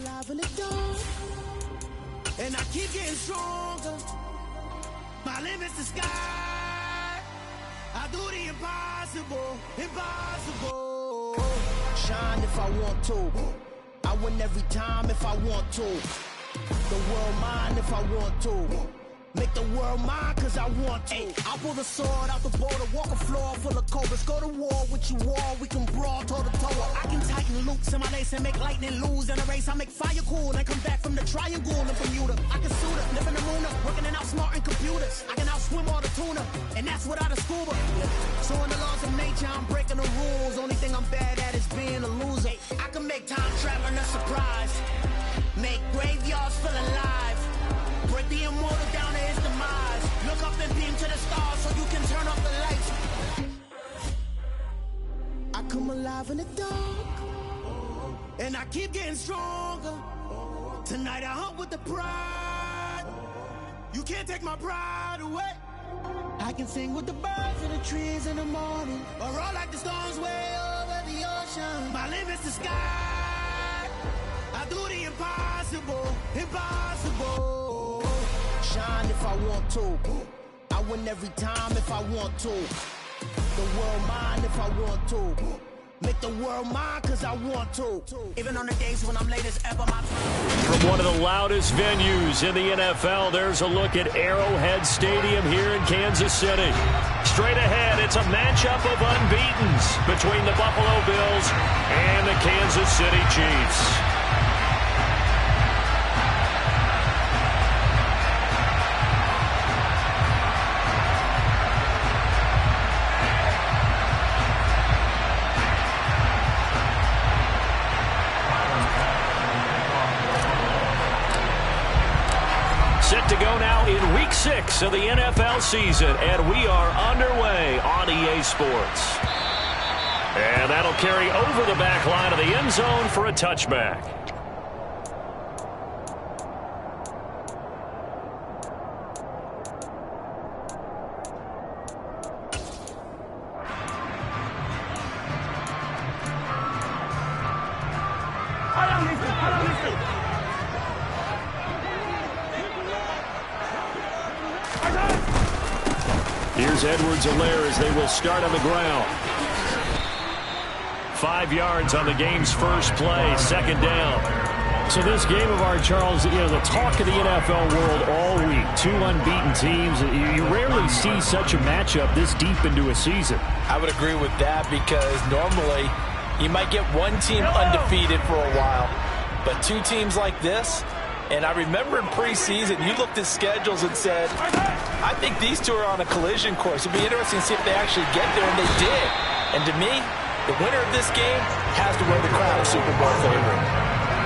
alive in the dark, and I keep getting stronger. My limit's the sky. I do the impossible, impossible. Shine if I want to. I win every time if I want to. The world mine if I want to. Make the world mine cause I want to. I pull the sword out the border, walk a floor full of cobras. Go to war with you all, we can brawl toe to toe. I can tighten loops in my lace and make lightning lose in a race. I make fire cool and come back from the triangle in Bermuda. I can suit up, live in the moon up, working and outsmarting computers. I can outswim all the tuna, and that's without a scuba. So in the laws of nature, I'm breaking the rules. Only thing I'm bad at is being a loser. I can make time traveling a surprise. Make graveyards feel alive. Break the immortal down to his demise. Look up and beam to the stars so you can turn off the lights. I come alive in the dark, and I keep getting stronger. Tonight I hunt with the pride. You can't take my pride away. I can sing with the birds and the trees in the morning, or roll like the storms way over the ocean. My limit's the sky. I do the impossible, impossible. Shine if I want to. I win every time if I want to. The world mine if I want to. Make the world mine cause I want to. Even on the days when I'm late as ever, my From one of the loudest venues in the NFL, there's a look at Arrowhead Stadium here in Kansas City. Straight ahead, it's a matchup of unbeatens between the Buffalo Bills and the Kansas City Chiefs. Set to go now in Week 6 of the NFL season, and we are underway on EA Sports. And that'll carry over the back line of the end zone for a touchback. Here's Edwards-Helaire as they will start on the ground. 5 yards on the game's first play, second down. So this game of ours, Charles, you know, the talk of the NFL world all week. Two unbeaten teams. You rarely see such a matchup this deep into a season. I would agree with that because normally you might get one team undefeated for a while. But two teams like this, and I remember in preseason, you looked at schedules and said, I think these two are on a collision course. It'd be interesting to see if they actually get there, and they did. And to me, the winner of this game has to win the crown of Super Bowl favorite.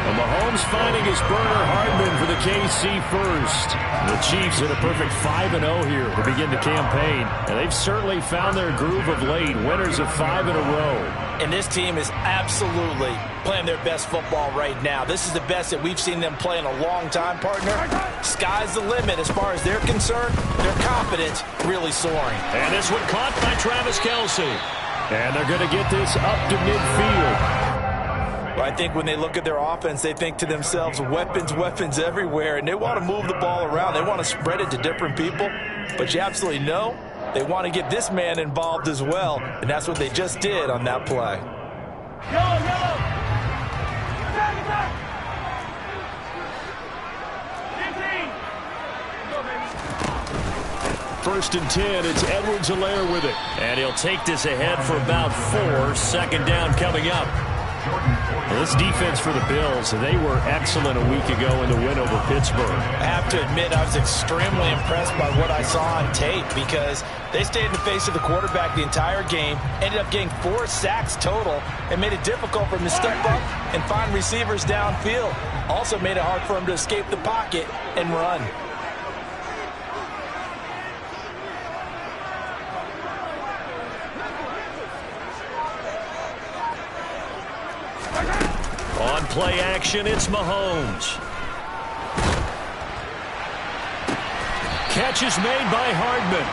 Well, Mahomes finding his burner Hardman for the KC first. The Chiefs at a perfect 5-0 here to begin the campaign. And they've certainly found their groove of late, winners of 5 in a row. And this team is absolutely playing their best football right now. This is the best that we've seen them play in a long time, partner. Sky's the limit as far as they're concerned. Their confidence really soaring. And this one caught by Travis Kelce. And they're going to get this up to midfield. I think when they look at their offense, they think to themselves, weapons, weapons everywhere, and they want to move the ball around. They want to spread it to different people, but you absolutely know they want to get this man involved as well, and that's what they just did on that play. First and 10, it's Edwards-Helaire with it. And he'll take this ahead for about 4. Second down coming up. Well, this defense for the Bills, they were excellent a week ago in the win over Pittsburgh. I have to admit, I was extremely impressed by what I saw on tape because they stayed in the face of the quarterback the entire game, ended up getting 4 sacks total, and made it difficult for him to step up and find receivers downfield. Also made it hard for him to escape the pocket and run. On play action, it's Mahomes. Catch is made by Hardman.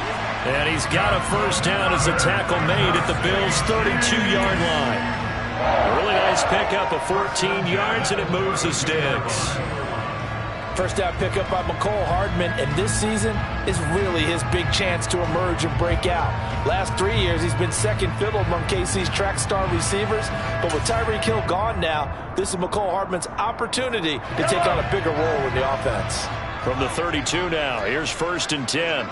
And he's got a first down as the tackle made at the Bills' 32-yard line. A really nice Nice pickup of 14 yards, and it moves the sticks. First down pickup by McCole Hardman, and this season is really his big chance to emerge and break out. Last 3 years, he's been second fiddle among KC's track star receivers, but with Tyreek Hill gone now, this is McCole Hardman's opportunity to take on a bigger role in the offense. From the 32 now, here's 1st and 10.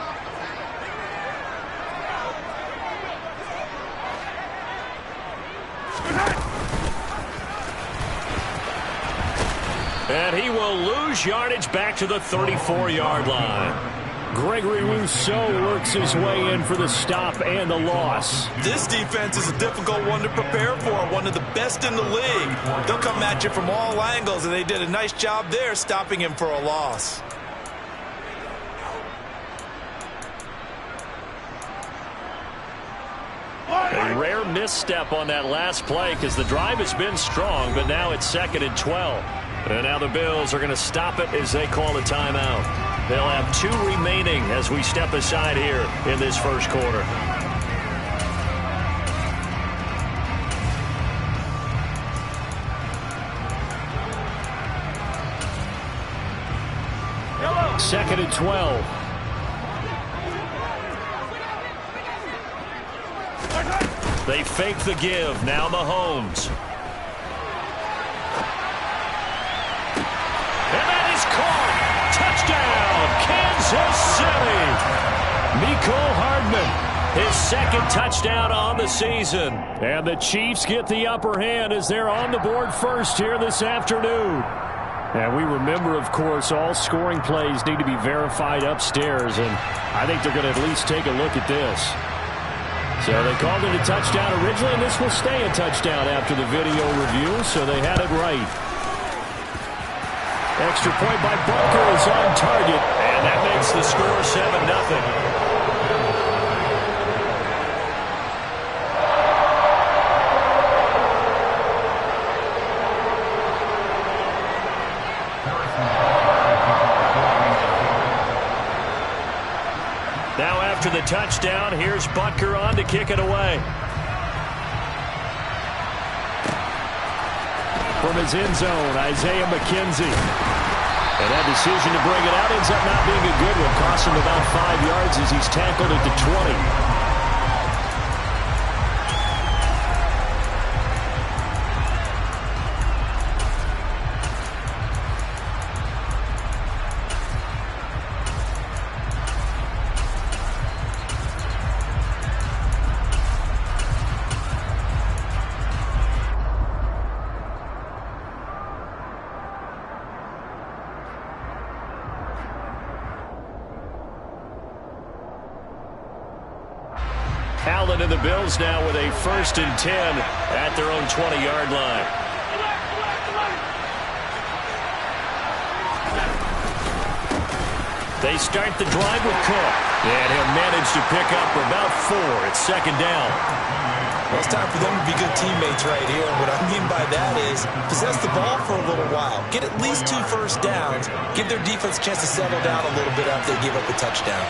And he will lose yardage back to the 34-yard line. Gregory Rousseau works his way in for the stop and the loss. This defense is a difficult one to prepare for, one of the best in the league. They'll come at you from all angles, and they did a nice job there stopping him for a loss. A rare misstep on that last play because the drive has been strong, but now it's 2nd and 12. And now the Bills are going to stop it as they call a timeout. They'll have 2 remaining as we step aside here in this first quarter. Second and 12. They fake the give. Now Mahomes. And that is caught. Touchdown, Kansas City. Mecole Hardman, his 2nd touchdown on the season. And the Chiefs get the upper hand as they're on the board first here this afternoon. And we remember, of course, all scoring plays need to be verified upstairs, and I think they're going to at least take a look at this. So they called it a touchdown originally, and this will stay a touchdown after the video review, so they had it right. Extra point by Butker is on target, and that makes the score 7-0. Now after the touchdown, here's Butker on to kick it away. From his end zone, Isaiah McKenzie. And that decision to bring it out ends up not being a good one. Costs him about 5 yards as he's tackled at the 20. Allen and the Bills now with a 1st and 10 at their own 20-yard line. They start the drive with Cook, and he'll manage to pick up about 4. It's 2nd down. Well, it's time for them to be good teammates right here. And what I mean by that is possess the ball for a little while. Get at least 2 first downs. Give their defense a chance to settle down a little bit after they give up the touchdown.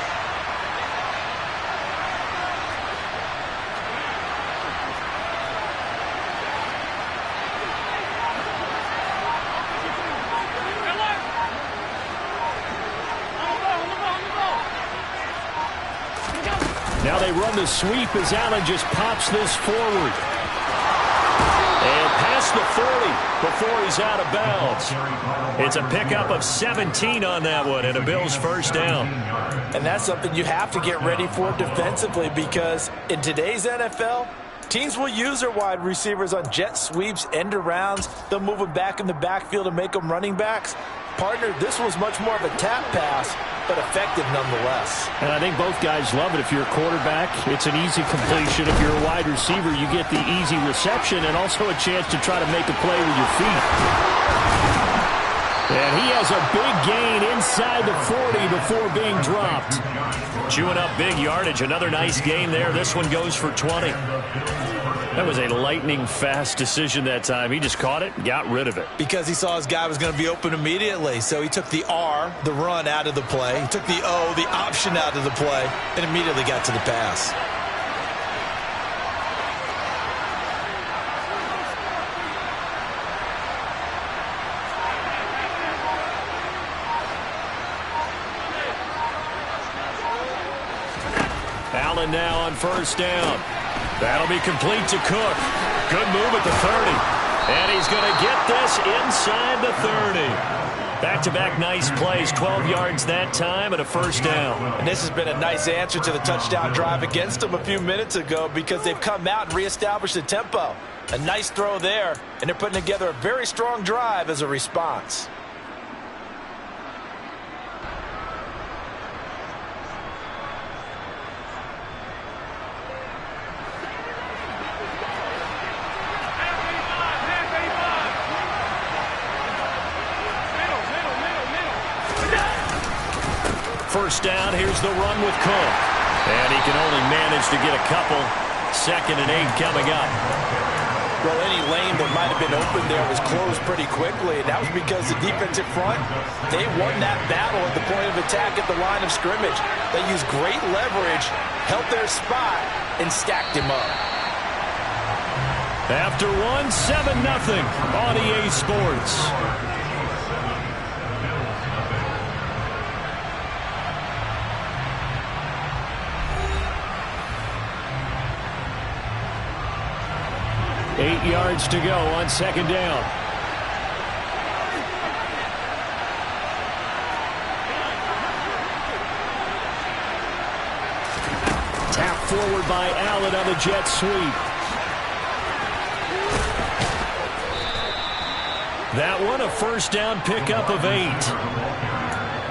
Now they run the sweep as Allen just pops this forward. And past the 40 before he's out of bounds. It's a pickup of 17 on that one and a Bills 1st down. And that's something you have to get ready for defensively, because in today's NFL, teams will use their wide receivers on jet sweeps, end arounds. They'll move them back in the backfield and make them running backs. Partner, this was much more of a tap pass, but effective nonetheless. And I think both guys love it. If you're a quarterback, it's an easy completion. If you're a wide receiver, you get the easy reception and also a chance to try to make a play with your feet. And he has a big gain inside the 40 before being dropped. Chewing up big yardage. Another nice gain there. This one goes for 20. That was a lightning-fast decision that time. He just caught it and got rid of it. Because he saw his guy was going to be open immediately. So he took the R, the run, out of the play. He took the O, the option, out of the play, and immediately got to the pass. Allen now on first down. That'll be complete to Cook. Good move at the 30. And he's going to get this inside the 30. Back-to-back nice plays, 12 yards that time and a first down. And this has been a nice answer to the touchdown drive against them a few minutes ago because they've come out and reestablished the tempo. A nice throw there, and they're putting together a very strong drive as a response. First down, here's the run with Cook. And he can only manage to get a couple. 2nd and 8 coming up. Well, any lane that might have been open there was closed pretty quickly, and that was because the defensive front, they won that battle at the point of attack at the line of scrimmage. They used great leverage, held their spot, and stacked him up. After 7-0 on EA Sports. Eight yards to go on 2nd down. Tap forward by Allen on the jet sweep. That one, a first down pickup of 8.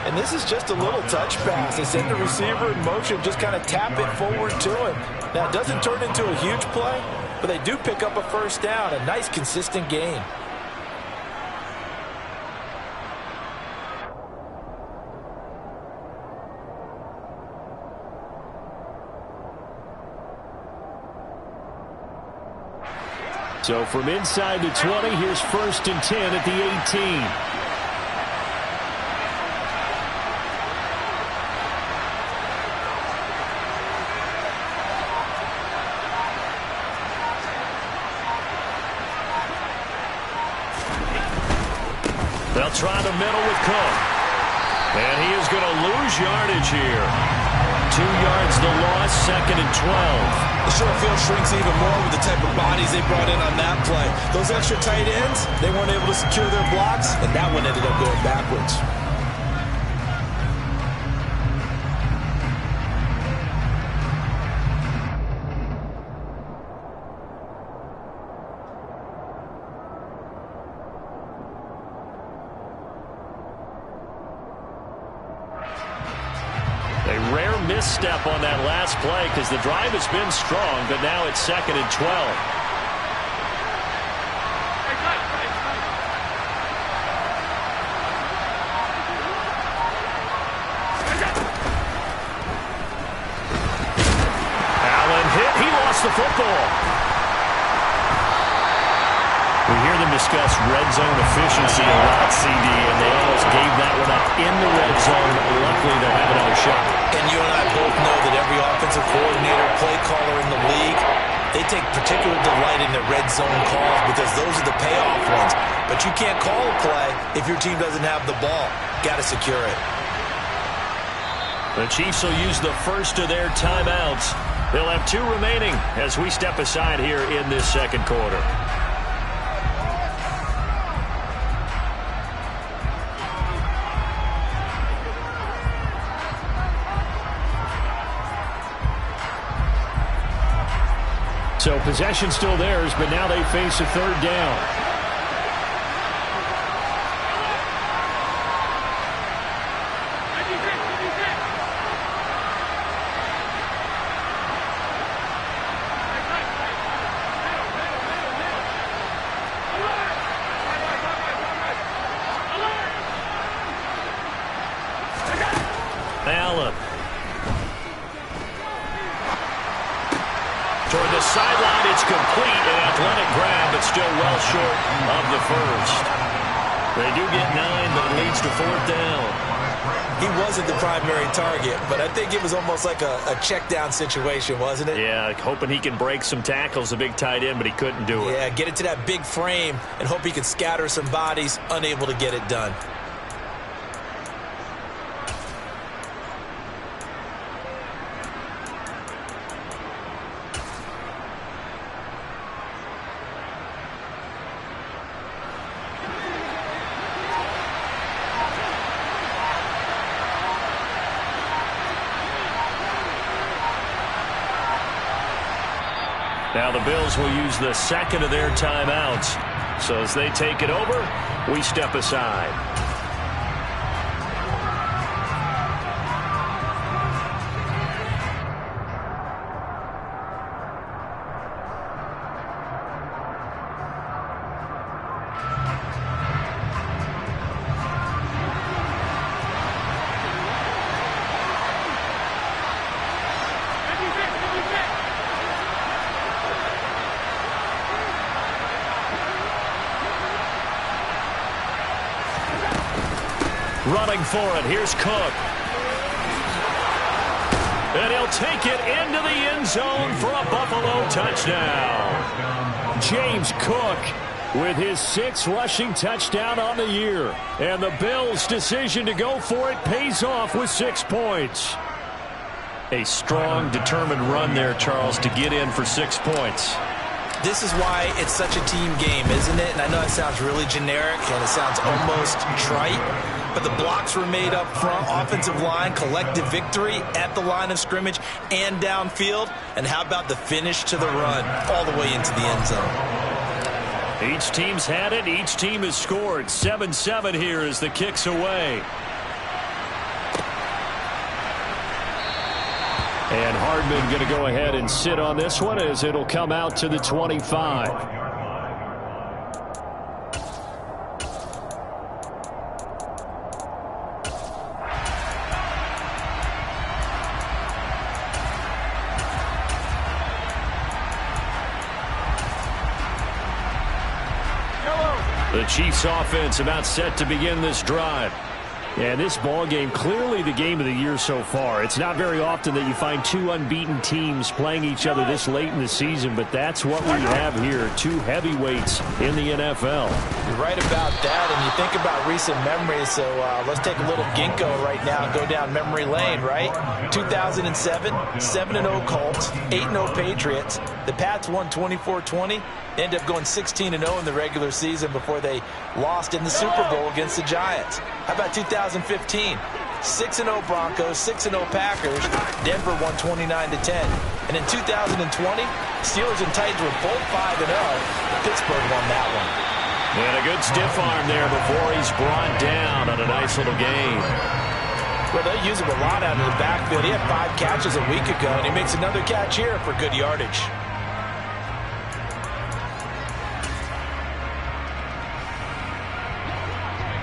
And this is just a little touch pass. They send the receiver in motion, just kind of tap it forward to him. Now, it doesn't turn into a huge play, but they do pick up a first down, a nice consistent gain. So from inside the 20, here's 1st and 10 at the 18. They'll try the middle with Cook. And he is going to lose yardage here. 2 yards the loss, 2nd and 12. The short field shrinks even more with the type of bodies they brought in on that play. Those extra tight ends, they weren't able to secure their blocks, and that one ended up going backwards. Misstep on that last play because the drive has been strong, but now it's 2nd and 12. Allen hit. He lost the football. We hear them discuss red zone efficiency a lot, CD, and they almost gave that one up in the red zone. Luckily, they'll have another shot. And you and I both know that every offensive coordinator, play caller in the league, they take particular delight in their red zone calls because those are the payoff ones. But you can't call a play if your team doesn't have the ball. Got to secure it. The Chiefs will use the first of their timeouts. They'll have 2 remaining as we step aside here in this 2nd quarter. So possession still theirs, but now they face a 3rd down. Allen. Toward the sideline, it's complete. An athletic grab, but still well short of the first. They do get 9, but it leads to 4th down. He wasn't the primary target, but I think it was almost like a check down situation, wasn't it? Yeah, hoping he can break some tackles, a big tight end, but he couldn't do it. Yeah, get it to that big frame and hope he could scatter some bodies, unable to get it done. Now the Bills will use the second of their timeouts. So as they take it over, we step aside. Running for it, here's Cook. And he'll take it into the end zone for a Buffalo touchdown. James Cook with his 6th rushing touchdown on the year. And the Bills' decision to go for it pays off with 6 points. A strong, determined run there, Charles, to get in for 6 points. This is why it's such a team game, isn't it? And I know it sounds really generic and it sounds almost trite, but the blocks were made up front, offensive line, collective victory at the line of scrimmage and downfield. And how about the finish to the run all the way into the end zone? Each team's had it. Each team has scored. 7-7 here as the kick's away. And Hardman going to go ahead and sit on this one as it'll come out to the 25. The Chiefs offense about set to begin this drive. And this ball game, clearly the game of the year so far. It's not very often that you find 2 unbeaten teams playing each other this late in the season, but that's what we have here. 2 heavyweights in the NFL. You're right about that, and you think about recent memories, so let's take a little ginkgo right now and go down memory lane, right? 2007, 7-0 Colts, 8-0 Patriots. The Pats won 24-20. They ended up going 16-0 in the regular season before they lost in the Super Bowl against the Giants. How about 2015? 6-0 Broncos, 6-0 Packers. Denver won 29-10. And in 2020, Steelers and Titans were both 5-0. Pittsburgh won that one. And a good stiff arm there before he's brought down on a nice little gain. Well, they use him a lot out of the backfield. He had 5 catches a week ago, and he makes another catch here for good yardage.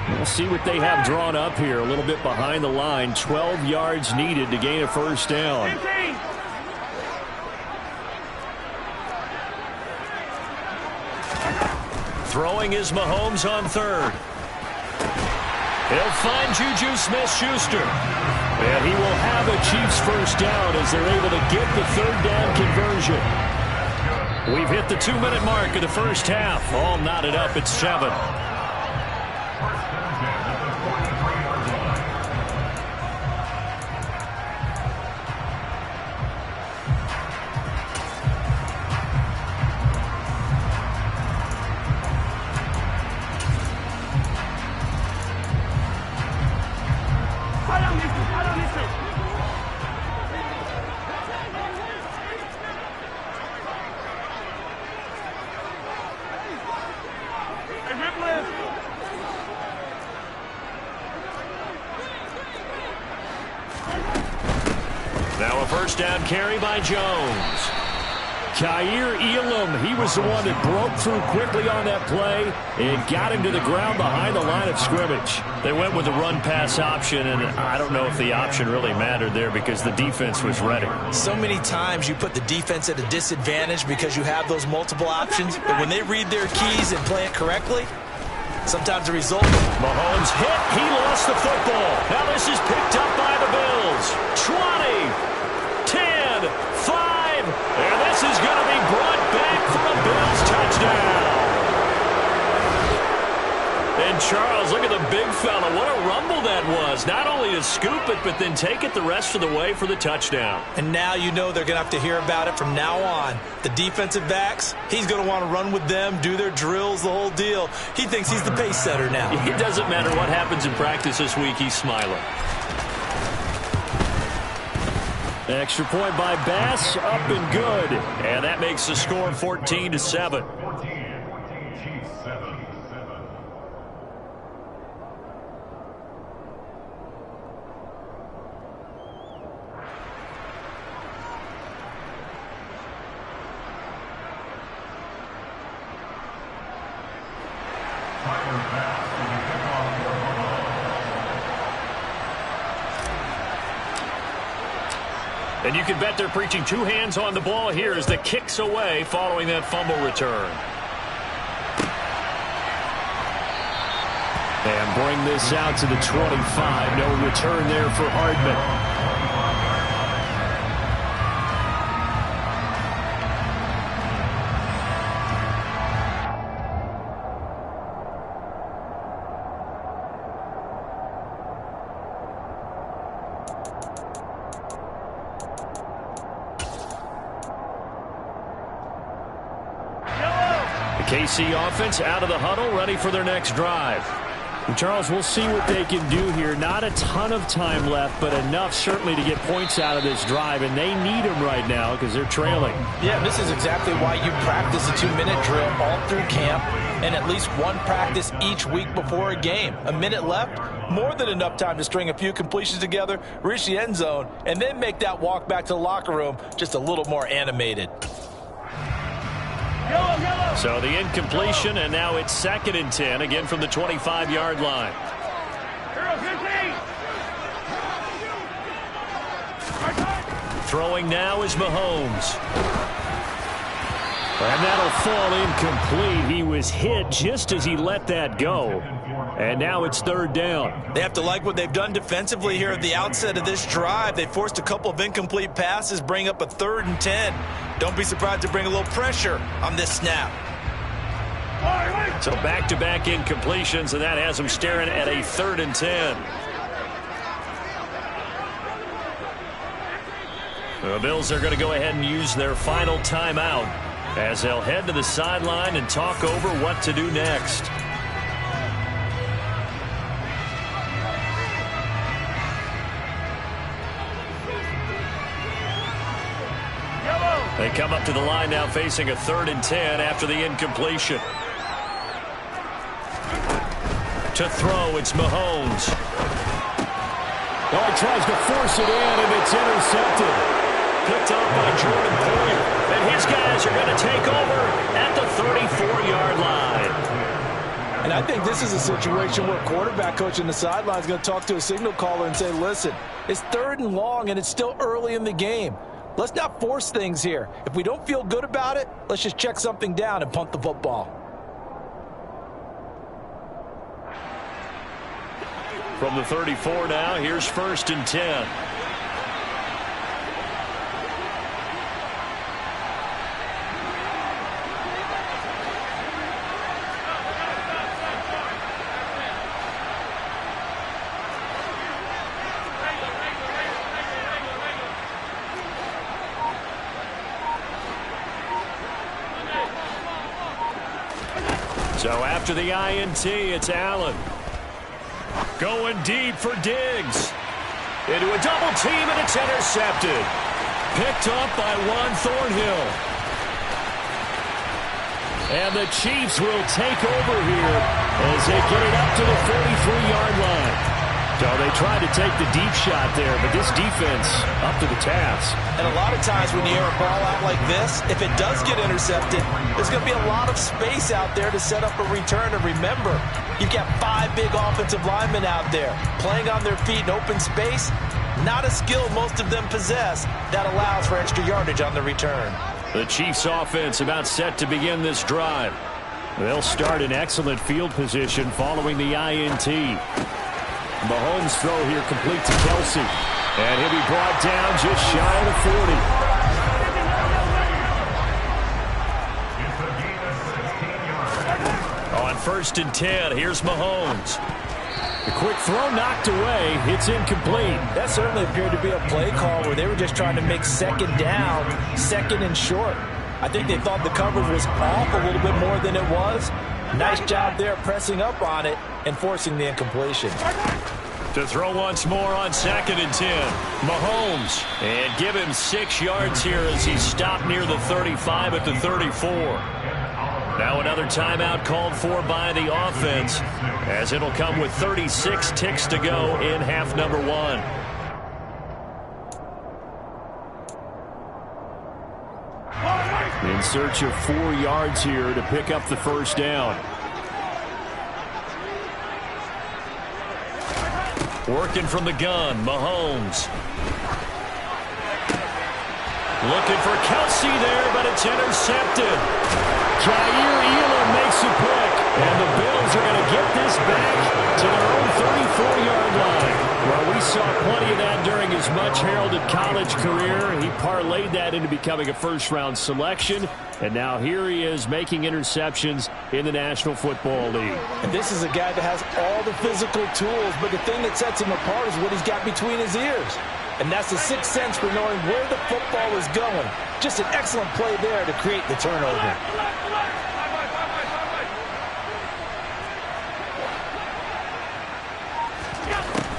We'll see what they have drawn up here. A little bit behind the line. 12 yards needed to gain a first down. Throwing is Mahomes on third. He'll find Juju Smith-Schuster. And he will have a Chiefs first down as they're able to get the third down conversion. We've hit the 2-minute mark of the first half. All knotted up at 7. Now a first down carry by Jones. Kaiir Elam, he was the one that broke through quickly on that play and got him to the ground behind the line of scrimmage. They went with the run-pass option, and I don't know if the option really mattered there because the defense was ready. So many times you put the defense at a disadvantage because you have those multiple options, but when they read their keys and play it correctly, sometimes the result. Mahomes hit. He lost the football. Now this is picked up by the Bills. 20, 10, 5. And this is going to be brought back for a Bills touchdown. And Charles, look at the big fella. What a rumble that was. Not only to scoop it, but then take it the rest of the way for the touchdown. And now you know they're going to have to hear about it from now on. The defensive backs, he's going to want to run with them, do their drills, the whole deal. He thinks he's the pace setter now. It doesn't matter what happens in practice this week. He's smiling. Extra point by Bass, up and good. And that makes the score 14-7. And you can bet they're preaching two hands on the ball here as the kick's away following that fumble return. And bring this out to the 25. No return there for Hardman. KC offense out of the huddle, ready for their next drive. And Charles, we'll see what they can do here. Not a ton of time left, but enough certainly to get points out of this drive, and they need them right now because they're trailing. Yeah, this is exactly why you practice a 2-minute drill all through camp and at least one practice each week before a game. A minute left, more than enough time to string a few completions together, reach the end zone, and then make that walk back to the locker room just a little more animated. So the incompletion, and now it's 2nd and 10, again from the 25-yard line. Throwing now is Mahomes. And that'll fall incomplete. He was hit just as he let that go. And now it's 3rd down. They have to like what they've done defensively here at the outset of this drive. They forced a couple of incomplete passes, bring up a 3rd and 10. Don't be surprised to bring a little pressure on this snap. So back-to-back incompletions, and that has them staring at a 3rd and 10. The Bills are going to go ahead and use their final timeout as they'll head to the sideline and talk over what to do next. They come up to the line now facing a 3rd and 10 after the incompletion. To throw, it's Mahomes. Oh, he tries to force it in, and it's intercepted. Picked up by Jordan Poyer. And his guys are going to take over at the 34-yard line. And I think this is a situation where quarterback coach in the sideline is going to talk to a signal caller and say, listen, it's 3rd and long, and it's still early in the game. Let's not force things here. If we don't feel good about it, let's just check something down and punt the football. From the 34 now, here's 1st and 10. So after the INT, it's Allen. Going deep for Diggs. Into a double team, and it's intercepted. Picked up by Juan Thornhill. And the Chiefs will take over here as they get it up to the 43-yard line. So they tried to take the deep shot there, but this defense up to the task. And a lot of times when you air a ball out like this, if it does get intercepted, there's going to be a lot of space out there to set up a return. And remember, you've got 5 big offensive linemen out there playing on their feet in open space. Not a skill most of them possess that allows for extra yardage on the return. The Chiefs offense about set to begin this drive. They'll start in excellent field position following the INT. Mahomes' throw here complete to Kelsey. And he'll be brought down just shy of the 40. On 1st and 10, here's Mahomes. The quick throw knocked away. It's incomplete. That certainly appeared to be a play call where they were just trying to make 2nd down, 2nd and short. I think they thought the coverage was off a little bit more than it was. Nice job there pressing up on it and forcing the incompletion. To throw once more on 2nd and 10. Mahomes. And give him 6 yards here as he's stopped near the 35 at the 34. Now another timeout called for by the offense, as it'll come with 36 ticks to go in half number 1. In search of 4 yards here to pick up the first down. Working from the gun, Mahomes. Looking for Kelsey there, but it's intercepted. Jair Elam makes a pick. And the Bills are going to get this back to their own 34-yard line. Well, we saw plenty of that during his much-heralded college career. He parlayed that into becoming a first-round selection. And now here he is making interceptions in the National Football League. And this is a guy that has all the physical tools, but the thing that sets him apart is what he's got between his ears. And that's the sixth sense for knowing where the football is going. Just an excellent play there to create the turnover.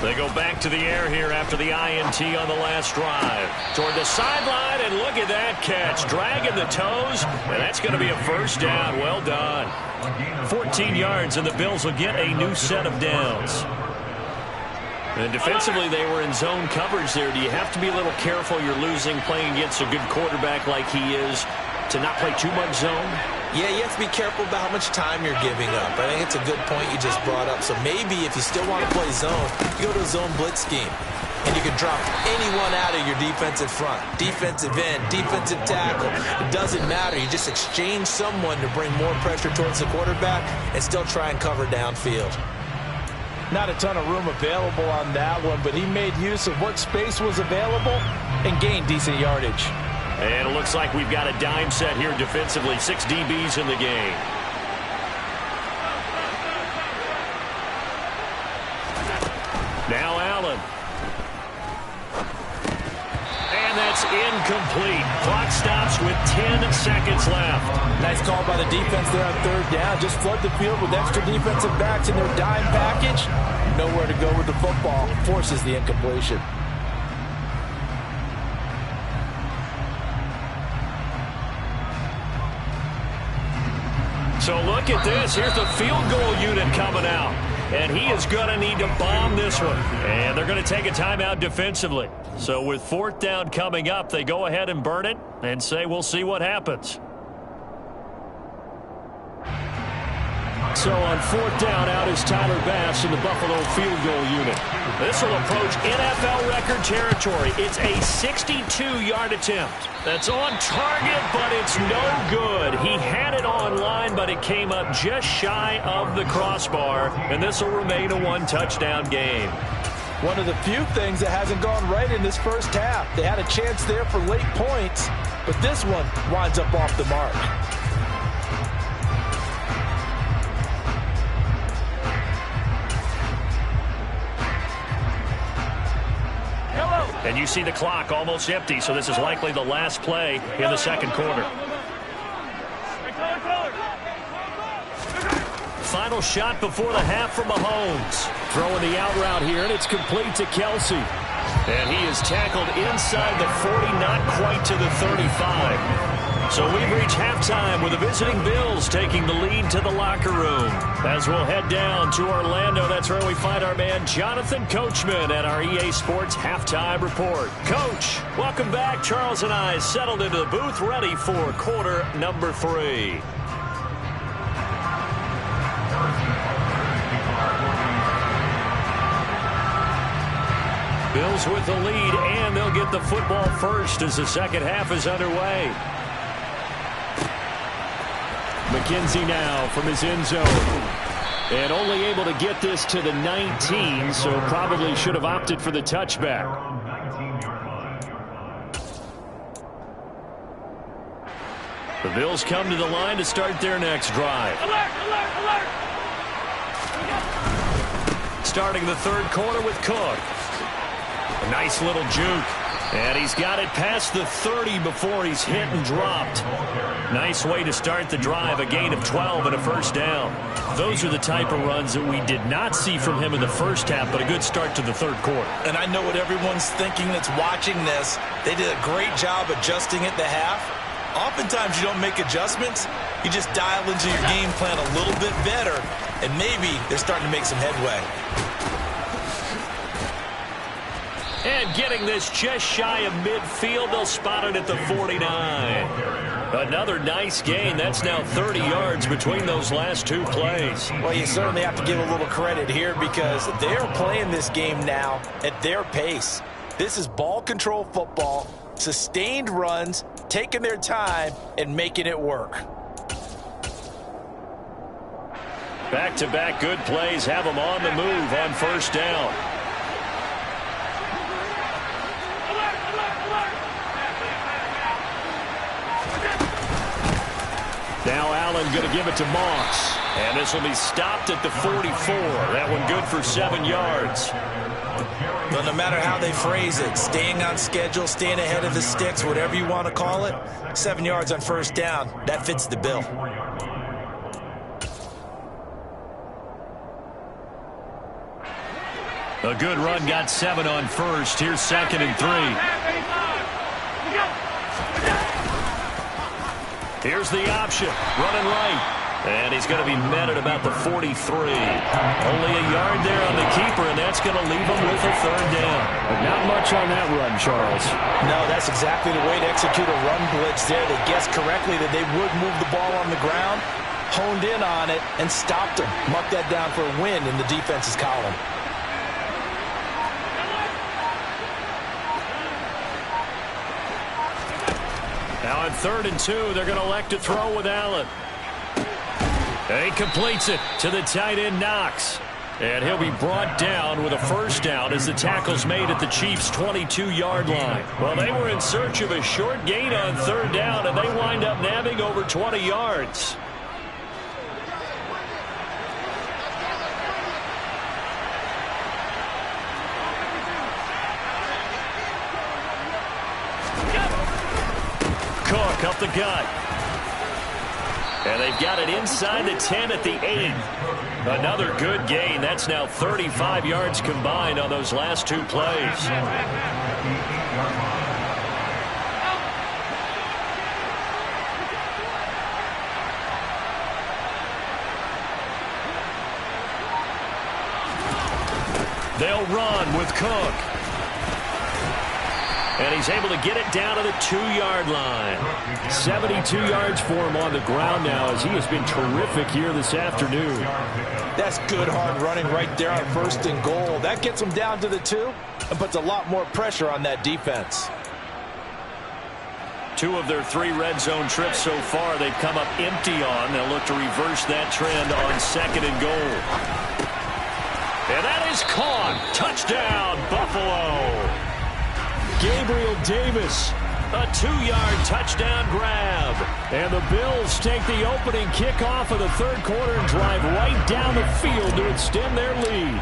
They go back to the air here after the INT on the last drive. Toward the sideline, and look at that catch. Dragging the toes, and that's going to be a first down. Well done. 14 yards, and the Bills will get a new set of downs. And defensively, they were in zone coverage there. Do you have to be a little careful? You're losing playing against a good quarterback like he is to not play too much zone? Yeah, you have to be careful about how much time you're giving up. I think it's a good point you just brought up. So maybe if you still want to play zone, you go to a zone blitz scheme. And you can drop anyone out of your defensive front. Defensive end, defensive tackle. It doesn't matter. You just exchange someone to bring more pressure towards the quarterback and still try and cover downfield. Not a ton of room available on that one, but he made use of what space was available and gained decent yardage. And it looks like we've got a dime set here defensively. 6 DBs in the game. Now Allen. And that's incomplete. Clock stops with 10 seconds left. Nice call by the defense there on third down. Just flood the field with extra defensive backs in their dime package. Nowhere to go with the football. Forces the incompletion. So look at this. Here's the field goal unit coming out. And he is going to need to bomb this one. And they're going to take a timeout defensively. So with 4th down coming up, they go ahead and burn it and say we'll see what happens. So on 4th down, out is Tyler Bass in the Buffalo field goal unit. This will approach NFL record territory. It's a 62-yard attempt. That's on target, but it's no good. He had it on line, but it came up just shy of the crossbar, and this will remain a 1-touchdown game. One of the few things that hasn't gone right in this first half. They had a chance there for late points, but this one winds up off the mark. And you see the clock almost empty, so this is likely the last play in the second quarter. Final shot before the half from Mahomes. Throwing the out route here, and it's complete to Kelsey. And he is tackled inside the 40, not quite to the 35. So we've reached halftime with the visiting Bills taking the lead to the locker room. As we'll head down to Orlando, that's where we find our man Jonathan Coachman at our EA Sports Halftime Report. Coach, welcome back. Charles and I settled into the booth ready for quarter number 3. Bills with the lead, and they'll get the football first as the second half is underway. McKenzie now from his end zone. And only able to get this to the 19, so probably should have opted for the touchback. The Bills come to the line to start their next drive. Alert, alert, alert! Starting the third quarter with Cook. A nice little juke. And he's got it past the 30 before he's hit and dropped. Nice way to start the drive. A gain of 12 and a first down. Those are the type of runs that we did not see from him in the first half, but a good start to the third quarter. And I know what everyone's thinking that's watching this. They did a great job adjusting at the half. Oftentimes you don't make adjustments. You just dial into your game plan a little bit better, and maybe they're starting to make some headway. And getting this just shy of midfield, they'll spot it at the 49. Another nice gain. That's now 30 yards between those last two plays. Well, you certainly have to give a little credit here because they're playing this game now at their pace. This is ball control football, sustained runs, taking their time, and making it work. Back-to-back good plays have them on the move on first down. Now Allen going to give it to Moss. And this will be stopped at the 44. That one good for 7 yards. But no matter how they phrase it, staying on schedule, staying ahead of the sticks, whatever you want to call it, 7 yards on first down, that fits the bill. A good run got 7 on first. Here's 2nd and 3. Here's the option, running right. And he's going to be met at about the 43. Only a yard there on the keeper, and that's going to leave him with a third down. But not much on that run, Charles. No, that's exactly the way to execute a run blitz there. They guessed correctly that they would move the ball on the ground, honed in on it, and stopped him. Mark that down for a win in the defense's column. Now on 3rd and 2, they're going to elect to throw with Allen. He completes it to the tight end, Knox. And he'll be brought down with a first down as the tackle's made at the Chiefs' 22-yard line. Well, they were in search of a short gain on 3rd down, and they wind up nabbing over 20 yards. Cook up the gut. And they've got it inside the 10 at the 8. Another good gain. That's now 35 yards combined on those last two plays. They'll run with Cook. And he's able to get it down to the 2-yard line. 72 yards for him on the ground now as he has been terrific here this afternoon. That's good hard running right there on 1st and goal. That gets them down to the 2 and puts a lot more pressure on that defense. 2 of their 3 red zone trips so far they've come up empty on. They'll look to reverse that trend on 2nd and goal. And that is caught. Touchdown, Buffalo. Gabriel Davis, a 2-yard touchdown grab. And the Bills take the opening kickoff of the third quarter and drive right down the field to extend their lead.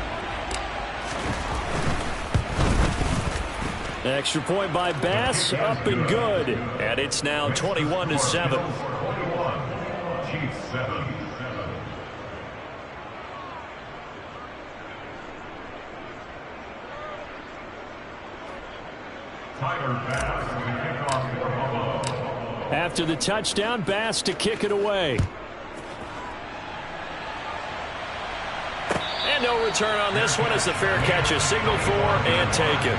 Extra point by Bass, up and good. And it's now 21-7. After the touchdown, Bass to kick it away. And no return on this one as the fair catch is signaled for and taken.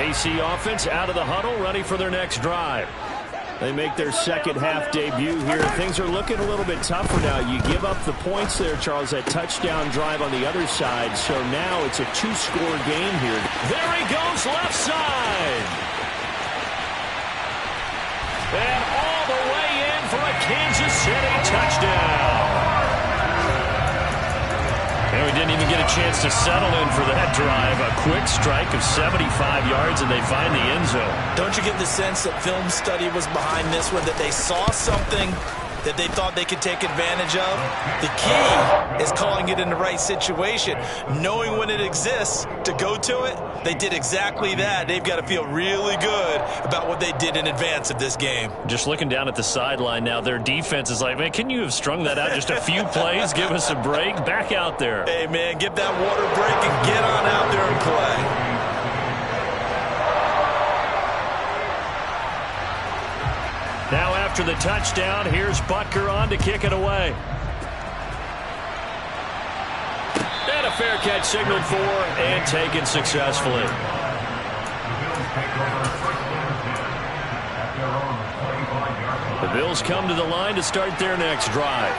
KC offense out of the huddle, ready for their next drive. They make their second half debut here. Things are looking a little bit tougher now. You give up the points there, Charles, that touchdown drive on the other side. So now it's a two-score game here. There he goes, left side. And all the way in for a Kansas City touchdown. And we didn't even get a chance to settle in for that drive. A quick strike of 75 yards, and they find the end zone. Don't you get the sense that film study was behind this one, that they saw something that they thought they could take advantage of? The key is calling it in the right situation, knowing when it exists to go to it. They did exactly that. They've got to feel really good about what they did in advance of this game. Just looking down at the sideline now, their defense is like, man, can you have strung that out just a few plays? Give us a break. Back out there. Hey, man, get that water break and get on out there and play. Now after the touchdown, here's Butker on to kick it away. And a fair catch signaled for and taken successfully. The Bills come to the line to start their next drive.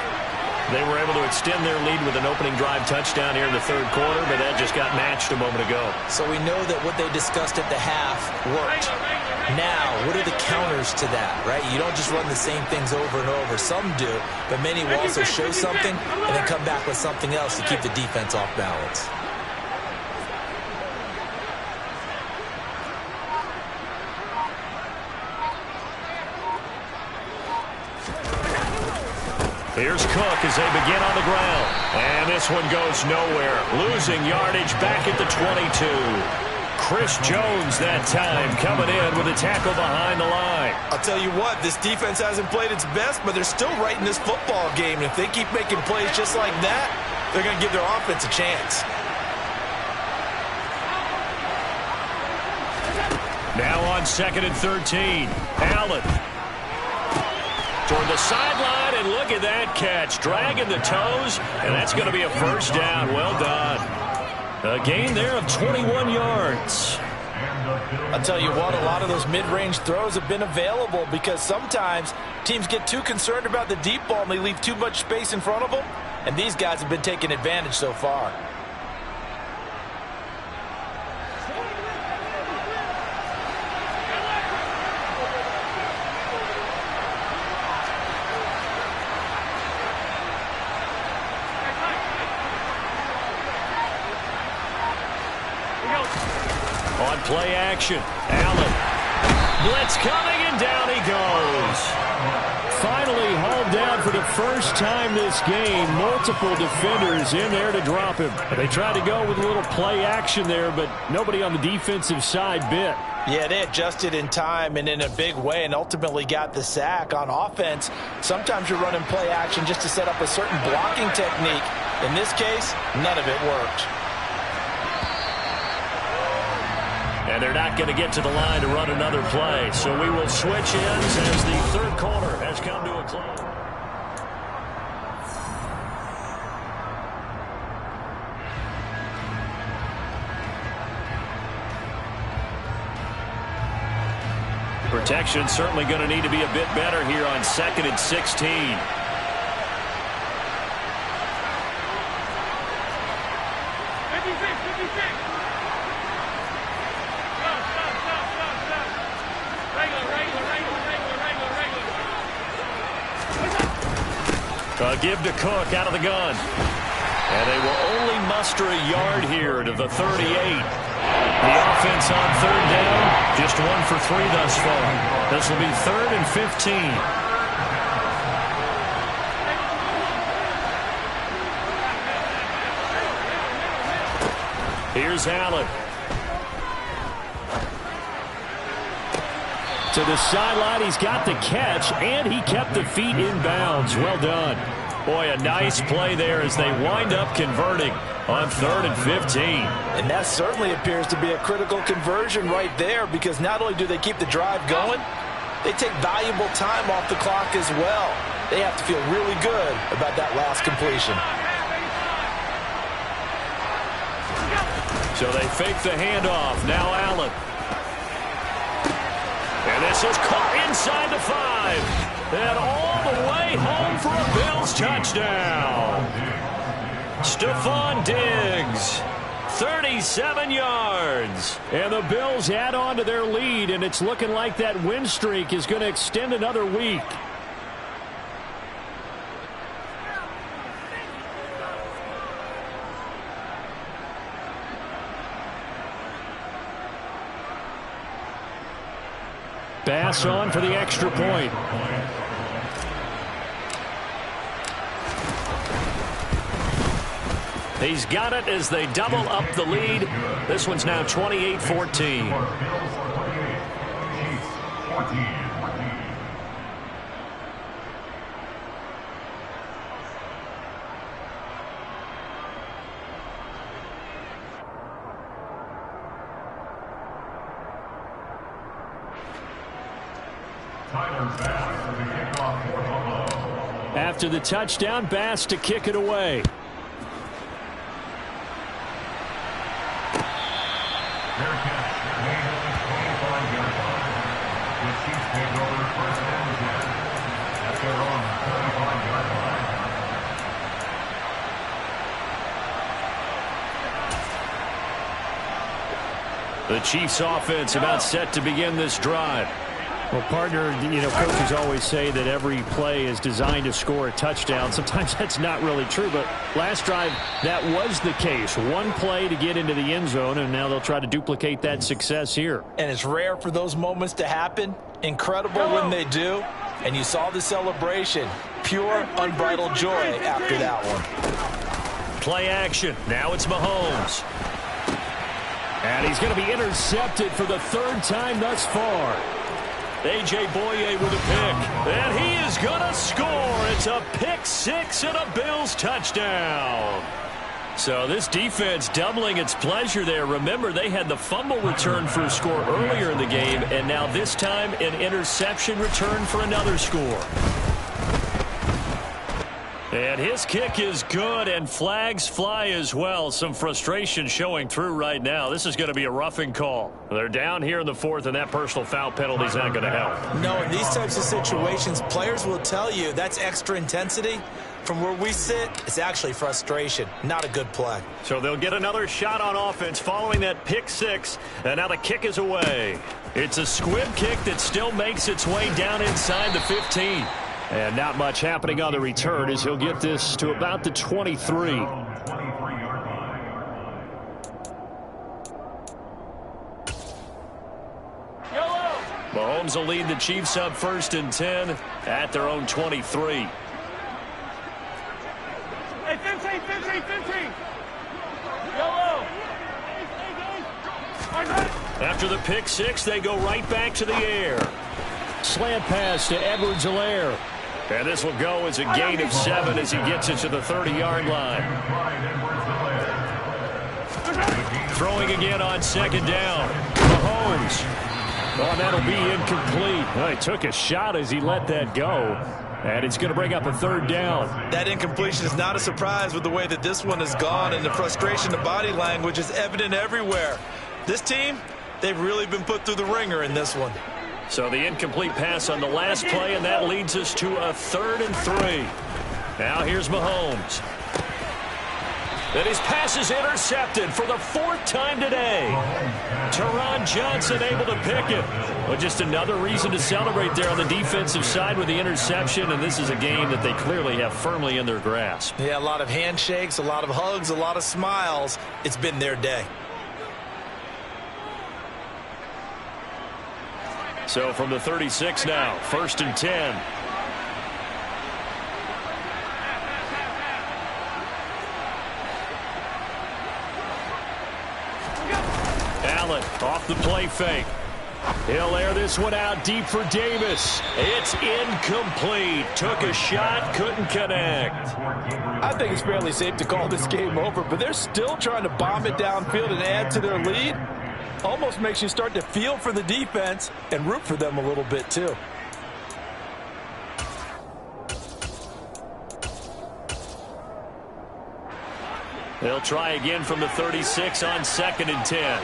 They were able to extend their lead with an opening drive touchdown here in the third quarter, but that just got matched a moment ago. So we know that what they discussed at the half worked. Now, what are the counters to that, right? You don't just run the same things over and over. Some do, but many will also show something and then come back with something else to keep the defense off balance. Here's Cook as they begin on the ground. And this one goes nowhere. Losing yardage back at the 22. Chris Jones that time coming in with a tackle behind the line. I'll tell you what, this defense hasn't played its best, but they're still right in this football game. And if they keep making plays just like that, they're going to give their offense a chance. Now on 2nd and 13. Allen toward the sideline, and look at that catch. Dragging the toes, and that's going to be a first down. Well done. A gain there of 21 yards. I'll tell you what, a lot of those mid-range throws have been available because sometimes teams get too concerned about the deep ball and they leave too much space in front of them, and these guys have been taking advantage so far. On play action, Allen. Blitz coming, and down he goes. Finally hauled down for the first time this game. Multiple defenders in there to drop him. They tried to go with a little play action there, but nobody on the defensive side bit. Yeah, they adjusted in time and in a big way and ultimately got the sack. On offense, sometimes you're running play action just to set up a certain blocking technique. In this case, none of it worked. And they're not going to get to the line to run another play. So we will switch ends as the third quarter has come to a close. Protection certainly going to need to be a bit better here on 2nd and 16. Give to Cook out of the gun. And they will only muster a yard here to the 38. The offense on third down, just 1 for 3 thus far. This will be 3rd and 15. Here's Allen. To the sideline, he's got the catch, and he kept the feet in bounds. Well done. Boy, a nice play there as they wind up converting on 3rd and 15. And that certainly appears to be a critical conversion right there because not only do they keep the drive going, they take valuable time off the clock as well. They have to feel really good about that last completion. So they fake the handoff. Now Allen. And this is caught inside the 5. And all the way home for a Bills touchdown. Stephon Diggs, 37 yards. And the Bills add on to their lead, and it's looking like that win streak is going to extend another week. Bass on for the extra point. He's got it as they double up the lead. This one's now 28-14. After the touchdown, Bass to kick it away. The Chiefs offense about set to begin this drive. Well, partner, coaches always say that every play is designed to score a touchdown. Sometimes that's not really true, but last drive, that was the case. One play to get into the end zone, and now they'll try to duplicate that success here. And it's rare for those moments to happen. Incredible when they do. And you saw the celebration. Pure, unbridled joy after that one. Play action. Now it's Mahomes. And he's going to be intercepted for the 3rd time thus far. A.J. Boye with a pick. And he is going to score. It's a pick 6 and a Bills touchdown. So this defense doubling its pleasure there. Remember, they had the fumble return for a score earlier in the game, and now this time an interception return for another score. And his kick is good, and flags fly as well. Some frustration showing through right now. This is going to be a roughing call. They're down here in the 4th, and that personal foul penalty is not going to help. No, in these types of situations, players will tell you that's extra intensity. From where we sit, it's actually frustration. Not a good play. So they'll get another shot on offense following that pick 6, and now the kick is away. It's a squib kick that still makes its way down inside the 15. And not much happening on the return as he'll get this to about the 23. Mahomes will lead the Chiefs up 1st and 10 at their own 23. Hey, 15. Yellow. After the pick 6, they go right back to the air. Slant pass to Edwards-Helaire. And this will go as a gain of 7 as he gets it to the 30-yard line. Throwing again on 2nd down. Mahomes. Oh, that'll be incomplete. Well, he took a shot as he let that go. And it's going to bring up a 3rd down. That incompletion is not a surprise with the way that this one has gone, and the frustration, the body language is evident everywhere. This team, they've really been put through the ringer in this one. So the incomplete pass on the last play, and that leads us to a 3rd and 3. Now here's Mahomes. And his pass is intercepted for the 4th time today. Teron Johnson able to pick it. Well, just another reason to celebrate there on the defensive side with the interception, and this is a game that they clearly have firmly in their grasp. Yeah, a lot of handshakes, a lot of hugs, a lot of smiles. It's been their day. So from the 36 now, 1st and 10. Allen off the play fake. He'll air this one out deep for Davis. It's incomplete. Took a shot, couldn't connect. I think it's fairly safe to call this game over, but they're still trying to bomb it downfield and add to their lead. Almost makes you start to feel for the defense and root for them a little bit too. They'll try again from the 36 on 2nd and 10.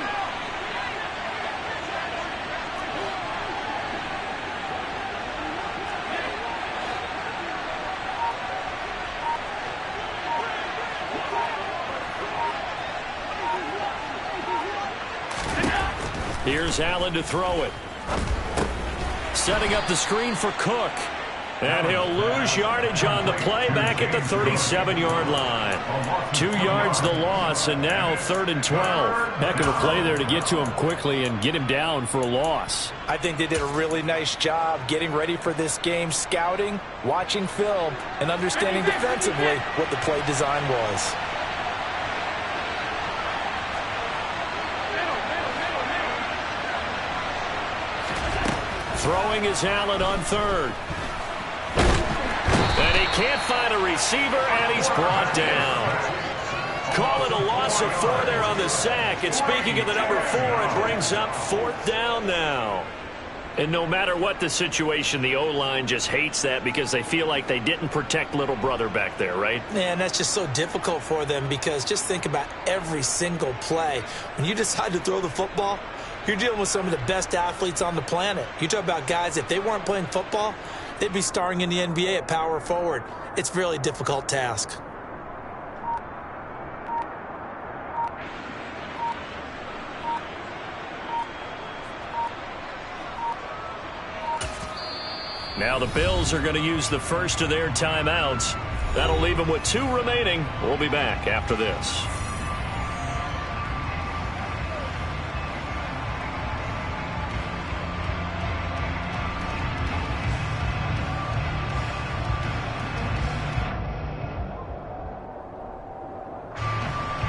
Here's Allen to throw it. Setting up the screen for Cook. And he'll lose yardage on the play back at the 37-yard line. 2 yards the loss, and now 3rd and 12. Heck of a play there to get to him quickly and get him down for a loss. I think they did a really nice job getting ready for this game, scouting, watching film, and understanding defensively what the play design was. Throwing is Allen on 3rd. And he can't find a receiver, and he's brought down. Call it a loss of 4 there on the sack. And speaking of the number 4, it brings up 4th down now. And no matter what the situation, the O-line just hates that because they feel like they didn't protect little brother back there, right? Man, that's just so difficult for them because just think about every single play. When you decide to throw the football, you're dealing with some of the best athletes on the planet. You talk about guys, if they weren't playing football, they'd be starring in the NBA at power forward. It's a really difficult task. Now the Bills are going to use the first of their timeouts. That'll leave them with 2 remaining. We'll be back after this.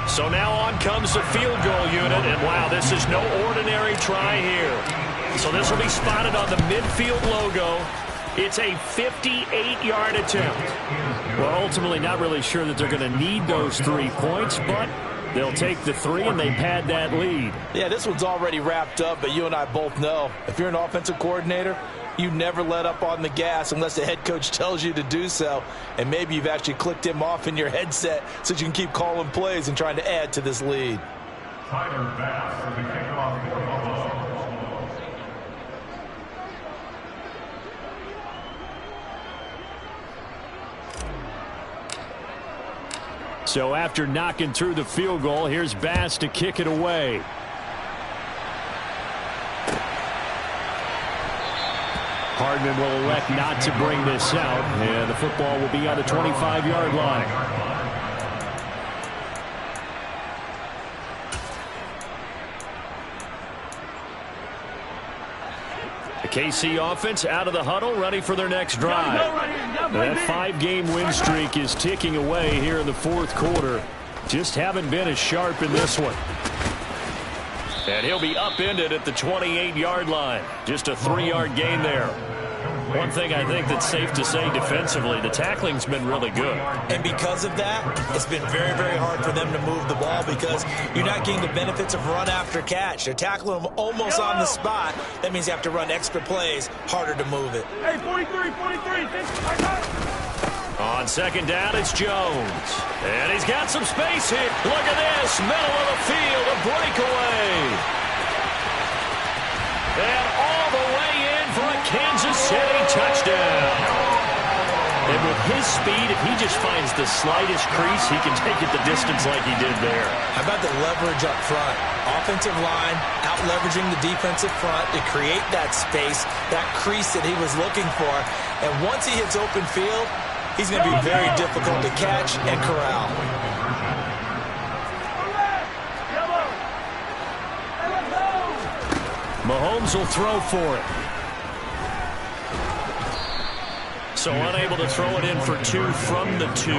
So now on comes the field goal unit, and wow, this is no ordinary try here. So this will be spotted on the midfield logo. It's a 58-yard attempt. Well, ultimately not really sure that they're going to need those 3 points, but they'll take the 3 and they pad that lead. Yeah, this one's already wrapped up, but you and I both know if you're an offensive coordinator, you never let up on the gas unless the head coach tells you to do so. And maybe you've actually clicked him off in your headset so you can keep calling plays and trying to add to this lead. So after knocking through the field goal, here's Bass to kick it away. Hardman will elect not to bring this out, and the football will be on the 25-yard line. The KC offense out of the huddle, ready for their next drive. That 5-game win streak is ticking away here in the 4th quarter. Just haven't been as sharp in this one. And he'll be upended at the 28-yard line. Just a 3-yard gain there. One thing I think that's safe to say defensively, the tackling's been really good. And because of that, it's been very, very hard for them to move the ball because you're not getting the benefits of run after catch. They're tackling them almost on the spot. That means you have to run extra plays, harder to move it. Hey, 43. On 2nd down, it's Jones. And he's got some space here. Look at this. Middle of the field, a breakaway. And all the way in for a Kansas City touchdown. And with his speed, if he just finds the slightest crease, he can take it the distance like he did there. How about the leverage up front? Offensive line out-leveraging the defensive front to create that space, that crease that he was looking for. And once he hits open field, he's going to be very difficult to catch and corral. Mahomes will throw for it. So unable to throw it in for 2 from the 2.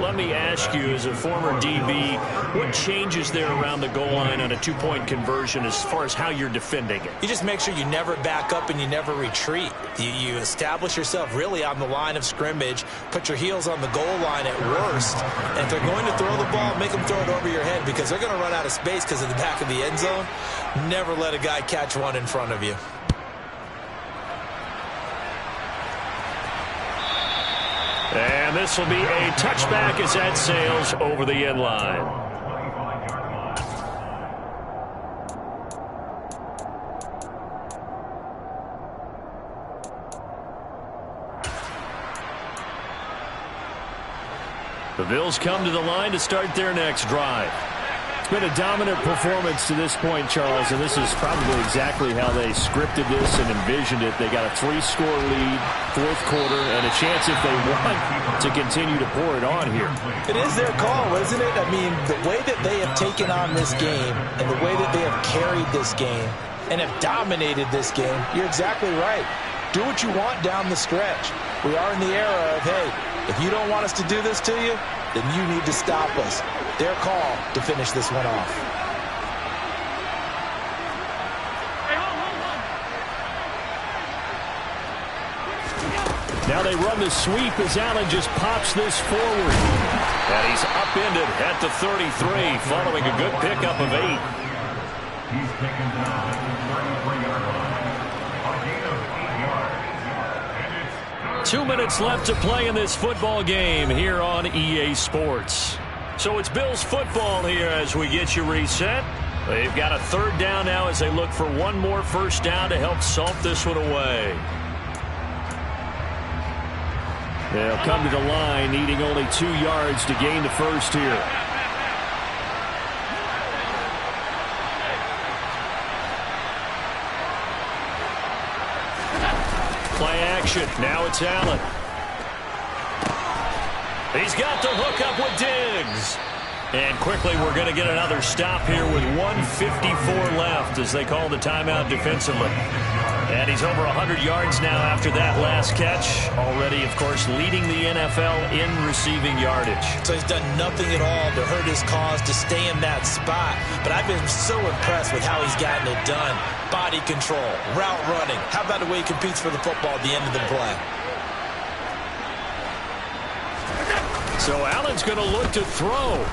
Let me ask you, as a former DB, what changes there around the goal line on a 2-point conversion as far as how you're defending it? You just make sure you never back up and you never retreat. You establish yourself really on the line of scrimmage, put your heels on the goal line at worst, and if they're going to throw the ball, make them throw it over your head because they're going to run out of space because of the back of the end zone. Never let a guy catch one in front of you. And this will be a touchback as that sails over the end line. The Bills come to the line to start their next drive. It's been a dominant performance to this point, Charles, and this is probably exactly how they scripted this and envisioned it. They got a 3-score lead, fourth quarter, and a chance if they want to continue to pour it on here. It is their call, isn't it? I mean, the way that they have taken on this game and the way that they have carried this game and have dominated this game, you're exactly right. Do what you want down the stretch. We are in the era of, hey, if you don't want us to do this to you, then you need to stop us. Their call to finish this one off. Now they run the sweep as Allen just pops this forward. And he's upended at the 33, following a good pickup of 8. He's taken down at the 33-yard line. A gain of 8 yards. 2 minutes left to play in this football game here on EA Sports. So it's Bills football here as we get you reset. They've got a third down now as they look for one more first down to help salt this one away. They'll come to the line needing only 2 yards to gain the first here. Play action. Now it's Allen. He's got the hook up with Diggs. And quickly we're going to get another stop here with 1:54 left as they call the timeout defensively. And he's over 100 yards now after that last catch. Already, of course, leading the NFL in receiving yardage. So he's done nothing at all to hurt his cause to stay in that spot. But I've been so impressed with how he's gotten it done. Body control, route running. How about the way he competes for the football at the end of the play? So Allen's going to look to throw.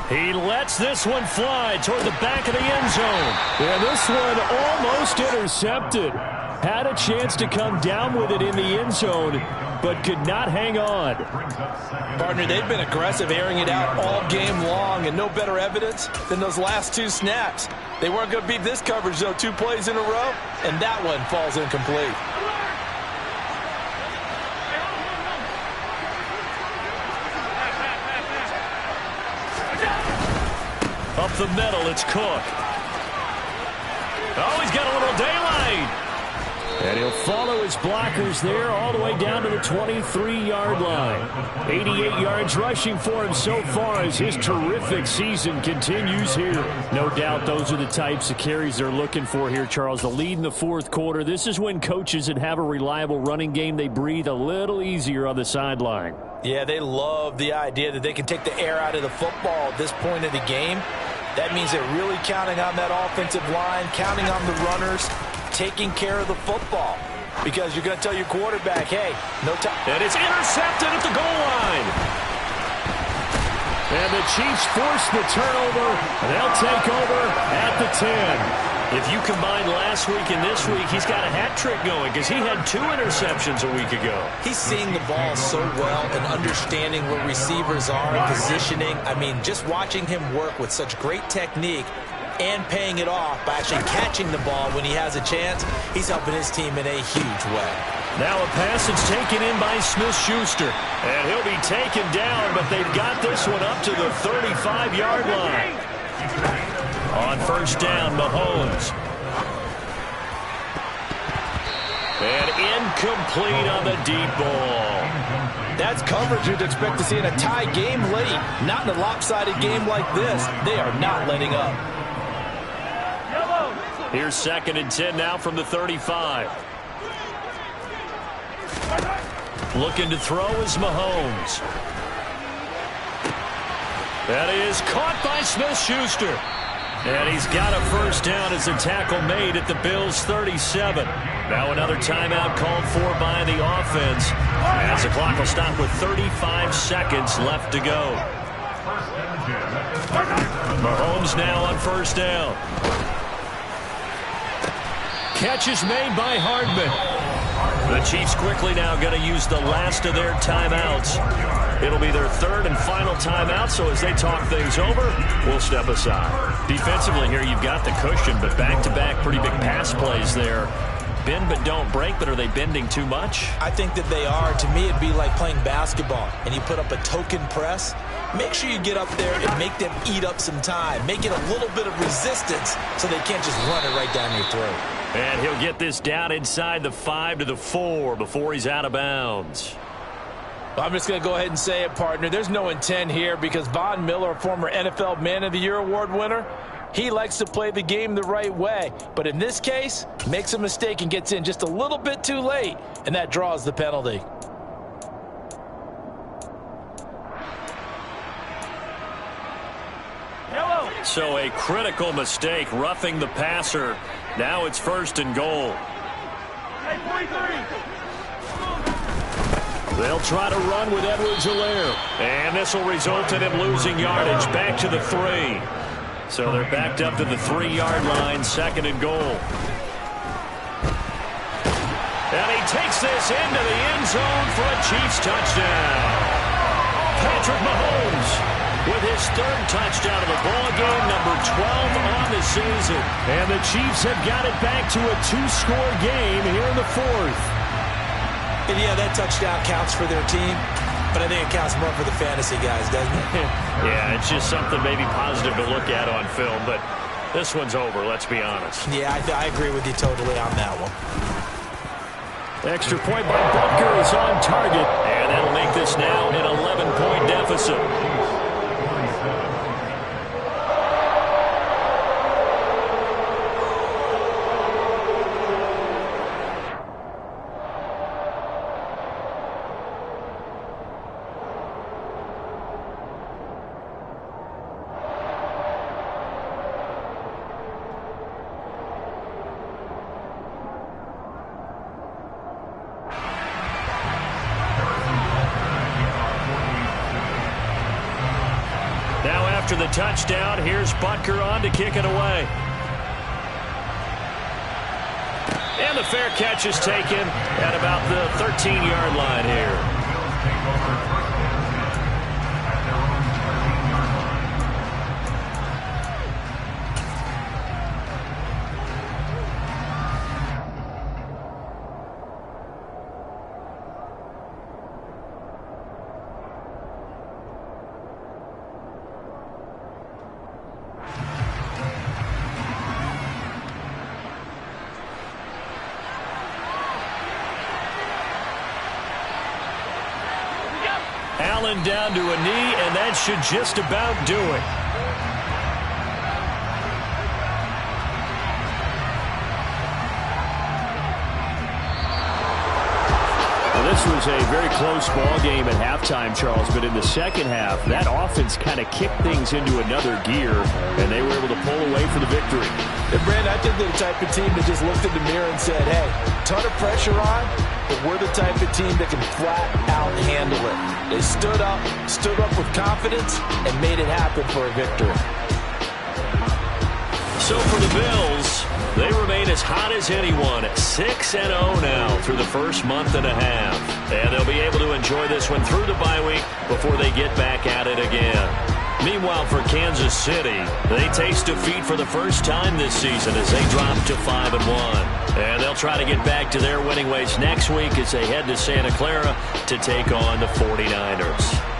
He lets this one fly toward the back of the end zone. And this one almost intercepted. Had a chance to come down with it in the end zone, but could not hang on. Partner, they've been aggressive, airing it out all game long, and no better evidence than those last 2 snaps. They weren't going to beat this coverage, though, 2 plays in a row, and that one falls incomplete. Up the middle, it's Cook. Oh, he's got a little daylight. And he'll follow his blockers there all the way down to the 23-yard line. 88 yards rushing for him so far as his terrific season continues here. No doubt those are the types of carries they're looking for here, Charles. The lead in the fourth quarter. This is when coaches that have a reliable running game, they breathe a little easier on the sideline. Yeah, they love the idea that they can take the air out of the football at this point of the game. That means they're really counting on that offensive line, counting on the runners, taking care of the football. Because you're going to tell your quarterback, hey, no time. And it's intercepted at the goal line. And the Chiefs force the turnover, and they'll take over at the 10. If you combine last week and this week, he's got a hat trick going because he had 2 interceptions a week ago. He's seeing the ball so well and understanding where receivers are and positioning. I mean, just watching him work with such great technique and paying it off by actually catching the ball when he has a chance, he's helping his team in a huge way. Now a pass that's taken in by Smith-Schuster. And he'll be taken down, but they've got this one up to the 35-yard line. On first down, Mahomes. And incomplete on the deep ball. That's coverage you'd expect to see in a tie game late. Not in a lopsided game like this. They are not letting up. Here's 2nd and 10 now from the 35. Looking to throw is Mahomes. That is caught by Smith-Schuster. And he's got a first down as a tackle made at the Bills' 37. Now another timeout called for by the offense as the clock will stop with 35 seconds left to go. Mahomes now on first down. Catch is made by Hardman. The Chiefs quickly now going to use the last of their timeouts. It'll be their 3rd and final timeout, so as they talk things over, we'll step aside. Defensively here, you've got the cushion, but back-to-back pretty big pass plays there. Bend but don't break, but are they bending too much? I think that they are. To me, it'd be like playing basketball, and you put up a token press. make sure you get up there and make them eat up some time. Make it a little bit of resistance so they can't just run it right down your throat. And he'll get this down inside the 5 to the 4 before he's out of bounds. I'm just going to go ahead and say it, partner. There's no intent here because Von Miller, a former NFL Man of the Year award winner, he likes to play the game the right way. But in this case, makes a mistake and gets in just a little bit too late, and that draws the penalty. So a critical mistake, roughing the passer. Now it's 1st and goal. Hey, 43. They'll try to run with Edwards-Helaire. And this will result in him losing yardage back to the 3. So they're backed up to the 3-yard line, 2nd and goal. And he takes this into the end zone for a Chiefs touchdown. Patrick Mahomes with his 3rd touchdown of the ball game, number 12 on the season. And the Chiefs have got it back to a 2-score game here in the 4th. And yeah, that touchdown counts for their team, but I think it counts more for the fantasy guys, doesn't it? Yeah, it's just something maybe positive to look at on film, but this one's over, let's be honest. Yeah, I agree with you totally on that one. Extra point by Butker is on target. And that'll make this now an 11-point deficit. After the touchdown, here's Butker on to kick it away. And the fair catch is taken at about the 13-yard line here. Allen down to a knee, and that should just about do it. Well, this was a very close ball game at halftime, Charles, but in the second half, that offense kind of kicked things into another gear, and they were able to pull away for the victory. And Brandon, I think they're the type of team that just looked in the mirror and said, hey, ton of pressure on, but we're the type of team that can flat out handle it. They stood up with confidence, and made it happen for a victory. So for the Bills, they remain as hot as anyone, 6-0 now through the first month and a half. And they'll be able to enjoy this one through the bye week before they get back at it again. Meanwhile, for Kansas City, they taste defeat for the first time this season as they drop to 5-1. And they'll try to get back to their winning ways next week as they head to Santa Clara to take on the 49ers.